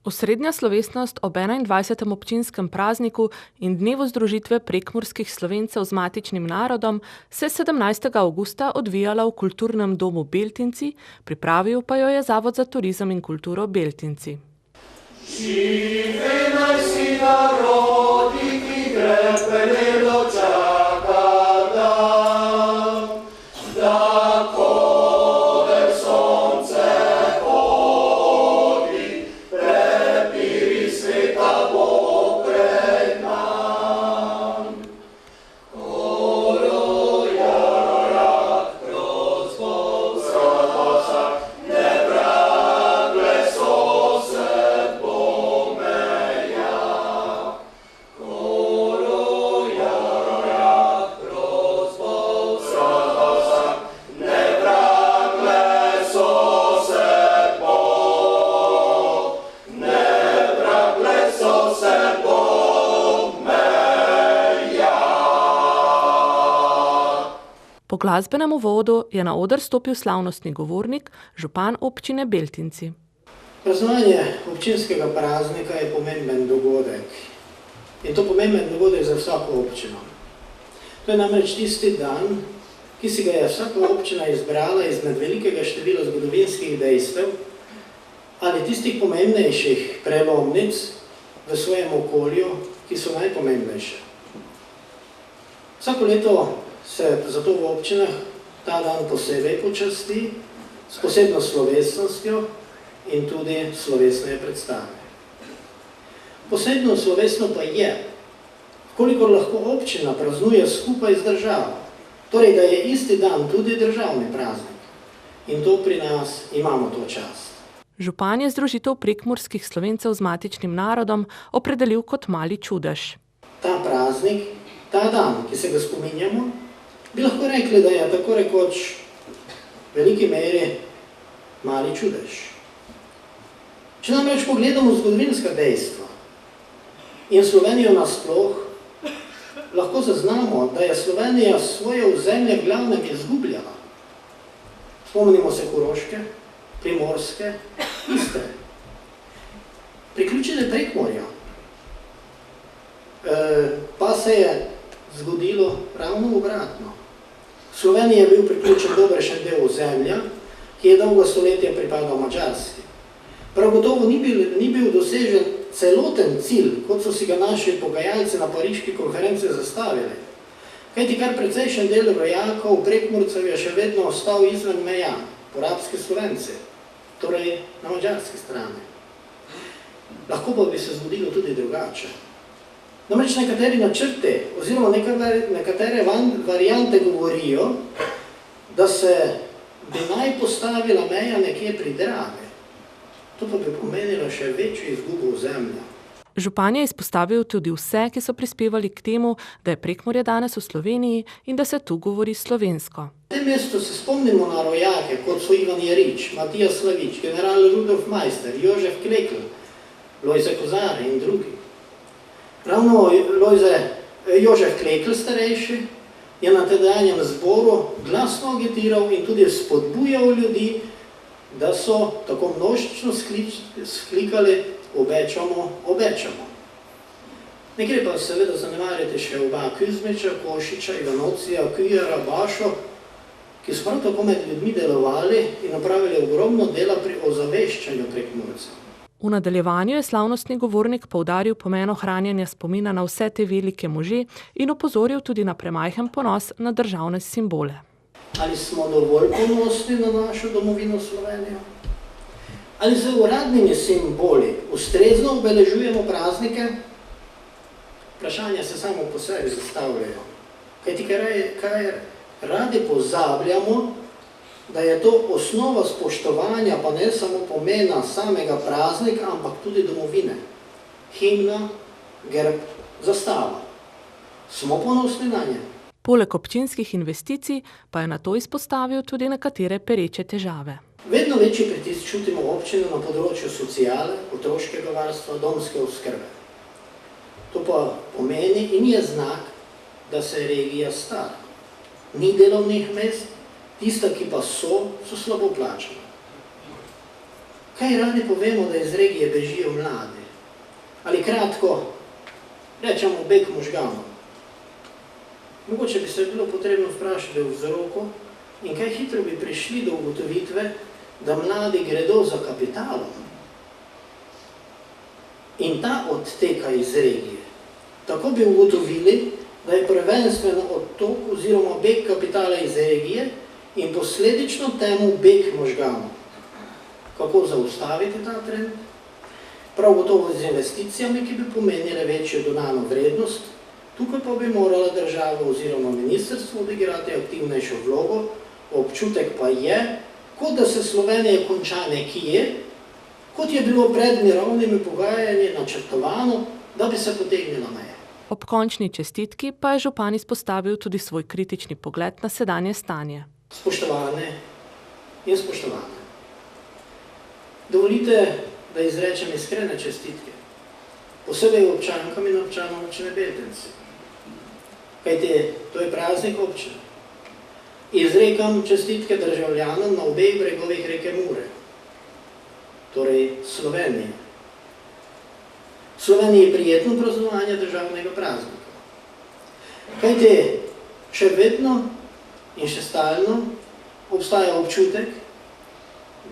Osrednja slovesnost ob 21. občinskem prazniku in dnevu združitve prekmurskih Slovencev z matičnim narodom se 17. avgusta odvijala v Kulturnem domu Beltinci, pripravil pa jo je Zavod za turizem in kulturo Beltinci. Žive naj si narodi, ki grepelelo čaka dan, da koder sonce hodi, prepiri sveta bo pred nam. Koro jarorak, prozvol zavosak, ne vragle sosed bo meja. Koro jarorak, prozvol zavosak, ne vragle sosed bo, ne vragle sosed bo meja. Po glasbenem uvodu je na oder stopil slavnostni govornik, župan občine Beltinci. Praznovanje občinskega praznika je pomemben dogodek. In to pomemben dogodek za vsako občino. To je namreč tisti dan, ki si ga je vsaka občina izbrala izmed velikega števila zgodovinskih dejstev ali tistih pomembnejših prelomnic v svojem okolju, ki so najpomembnejše. Vsako leto se zato v občinah ta dan posebej počasti s posebno slovesnostjo in tudi slovesne predstave. Posebno slovesno pa je, kolikor lahko občina praznuje skupaj z državo, torej da je isti dan tudi državni praznik. In to pri nas imamo to čast. Župan je združitev prekmurskih Slovencev z matičnim narodom opredelil kot mali čudež. Ta praznik, ta dan, ki se ga spominjamo, bi lahko rekli, da je tako rekoč v veliki meri mali čudež. Če namreč pogledamo zgodovinska dejstva in Slovenijo nasploh, lahko zaznamo, da je Slovenija svoje ozemlje v glavnem izgubljala. Spomnimo se Koroške, Primorske, Istre. Priključile Prekmurja. Pa se je zgodilo ravno obratno. Sloveniji je bil priključen dobršen del ozemlja, ki je dolgo stoletje pripadal Madžarski. Prav gotovo ni bil dosežen celoten cilj, kot so si ga naši pogajalci na pariški konferenci zastavili. Kajti kar precejšen del rojakov Prekmurcev je še vedno ostal izven meja, porabski Slovenci, torej na madžarski strani. Lahko pa bi se zgodilo tudi drugače. Namreč nekateri načrti oziroma nekatere variante govorijo, da se bi naj postavila meja nekje pri Dravi. To pa bi pomenilo še večjo izgubo ozemlja. Župan je izpostavil tudi vse, ki so prispevali k temu, da je Prekmurje danes v Sloveniji in da se tu govori slovensko. V tem mestu se spomnimo na rojake, kot so Ivan Jerič, Matija Slavič, general Rudolf Meister, Jožef Klekl, Lojze Kozare in drugi. Ravno Jožef Klekl starejši je na tedanjem zboru glasno agitiral in tudi spodbujal ljudi, da so tako množično sklikali obečamo, obečamo. Ne gre pa seveda zanemariti še oba Kuzmiča, Košiča, Ivanocija, Kujara, Bašo, ki so prav tako med ljudmi delovali in opravili ogromno dela pri ozaveščanju Prekmurcev. V nadaljevanju je slavnostni govornik poudaril pomen ohranjanja spomina na vse te velike može in opozoril tudi na premajhen ponos na državne simbole. Ali smo dovolj ponosni na našo domovino Slovenijo? Ali z uradnimi simboli ustrezno obeležujemo praznike? Vprašanja se samo po sebi zastavljajo. Kajti kaj radi pozabljamo, da je to osnova spoštovanja, pa ne samo pomena samega praznika, ampak tudi domovine. Himna, grb, zastava. Smo ponosni na nje. Poleg občinskih investicij pa je nato izpostavil tudi nekatere pereče težave. Vedno večji pritisk čutimo občine na področju sociale, otroškega varstva, domske oskrbe. To pa pomeni in je znak, da se regija stara. Ni delovnih mest, tista, ki pa so slabo plačena. Kaj radi povemo, da iz regije bežijo mladi? Ali kratko, rečemo beg možganov. Mogoče bi se bilo potrebno vprašati v vzroku in kaj hitro bi prišli do ugotovitve, da mladi gredo za kapitalom. In ta odteka iz regije. Tako bi ugotovili, da je prvenstveno odtok oziroma beg kapitala iz regije in posledično temu beg možganov. Kako zaustaviti ta trend? Prav gotovo z investicijami, ki bi pomenile večjo dodano vrednost, tukaj pa bi morala država oziroma ministrstvo odigrati aktivnejšo vlogo, občutek pa je, kot da se Slovenija konča nekje, kot je bilo pred mirovnimi pogajanji načrtovano, da bi se potegnila meja. Ob končni čestitki pa je župan izpostavil tudi svoj kritični pogled na sedanje stanje. Spoštovane in spoštovane, dovolite, da izrečem iskrene čestitke, posebej občankam in občanom občine Beltinci. Kajti, to je praznik občine. Izrekam čestitke državljanom na obeh bregovih reke Mure, torej Slovenije. Sloveniji je prijetno praznovanje državnega praznika. Kajti, še vedno in še stalno obstaja občutek,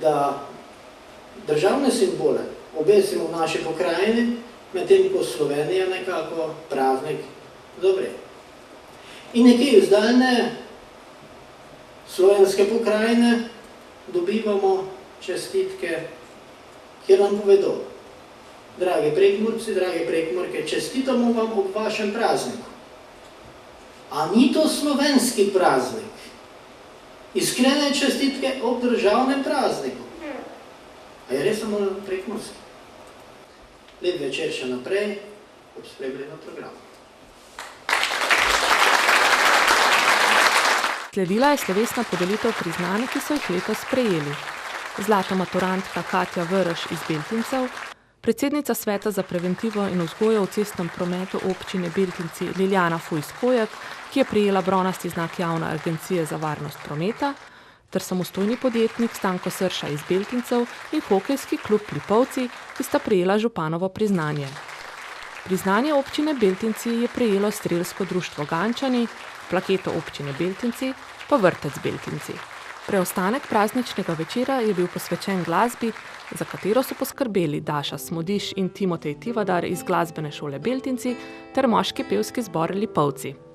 da državne simbole obesimo v naši pokrajini, medtem ko Slovenija nekako praznik zavre. In nekje iz daljne slovenske pokrajine dobivamo čestitke, kjer nam povedo: dragi Prekmurci, drage Prekmurke, čestitamo vam ob vašem prazniku. A ni to slovenski praznik? Iskrene čestitke ob državnem prazniku. A je res samo Prekmurski? Lep večer še naprej, ob spremljanju programa. Sledila je slovesna podelitev priznanj, ki so jih letos sprejeli. Zlata maturantka Katja Vrš iz Beltincev, predsednica Sveta za preventivo in vzgojo v cestnem prometu občine Beltinci Liljana Fujs-Kojak, ki je prejela bronasti znak Javne agencije za varnost prometa, ter samostojni podjetnik Stanko Srša iz Beltincev in hokejski klub Lipovci, ki sta prejela županovo priznanje. Priznanje občine Beltinci je prejelo strelsko društvo Gančani, plaketo občine Beltinci pa vrtec Beltinci. Preostanek prazničnega večera je bil posvečen glasbi, za katero so poskrbeli Daša Smodiš in Timotej Tivadar iz glasbene šole Beltinci ter moški pevski zbor Lipovci.